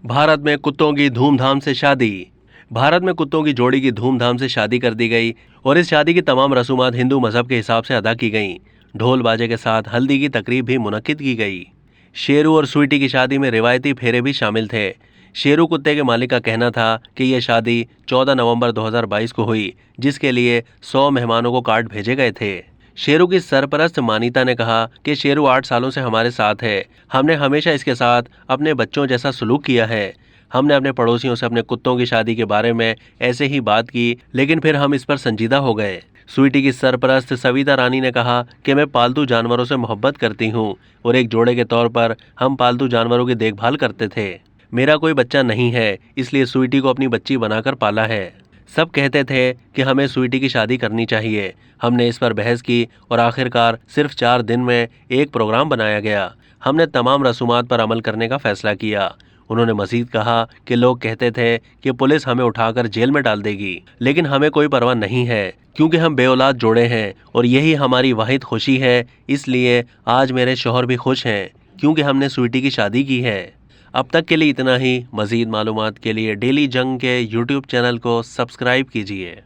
भारत में कुत्तों की धूमधाम से शादी। भारत में कुत्तों की जोड़ी की धूमधाम से शादी कर दी गई और इस शादी की तमाम रसूमात हिंदू मजहब के हिसाब से अदा की गईं। ढोल बाजे के साथ हल्दी की तकरीब भी मुनक्किद की गई। शेरू और स्वीटी की शादी में रिवायती फेरे भी शामिल थे। शेरू कुत्ते के मालिक का कहना था कि यह शादी 14 नवंबर 2022 को हुई, जिसके लिए 100 मेहमानों को कार्ड भेजे गए थे। शेरू की सरपरस्त मानीता ने कहा कि शेरू 8 सालों से हमारे साथ है। हमने हमेशा इसके साथ अपने बच्चों जैसा सलूक किया है। हमने अपने पड़ोसियों से अपने कुत्तों की शादी के बारे में ऐसे ही बात की, लेकिन फिर हम इस पर संजीदा हो गए। स्वीटी की सरपरस्त सविता रानी ने कहा कि मैं पालतू जानवरों से मोहब्बत करती हूँ और एक जोड़े के तौर पर हम पालतू जानवरों की देखभाल करते थे। मेरा कोई बच्चा नहीं है, इसलिए स्वीटी को अपनी बच्ची बनाकर पाला है। सब कहते थे कि हमें स्वीटी की शादी करनी चाहिए। हमने इस पर बहस की और आखिरकार सिर्फ 4 दिन में एक प्रोग्राम बनाया गया। हमने तमाम रसूमात पर अमल करने का फैसला किया। उन्होंने मजीद कहा कि लोग कहते थे कि पुलिस हमें उठाकर जेल में डाल देगी, लेकिन हमें कोई परवाह नहीं है क्योंकि हम बेऔलाद जोड़े हैं और यही हमारी वाहिद खुशी है। इसलिए आज मेरे शौहर भी खुश हैं क्योंकि हमने स्वीटी की शादी की है। अब तक के लिए इतना ही। मजीद मालूमात के लिए डेली जंग के यूट्यूब चैनल को सब्सक्राइब कीजिए।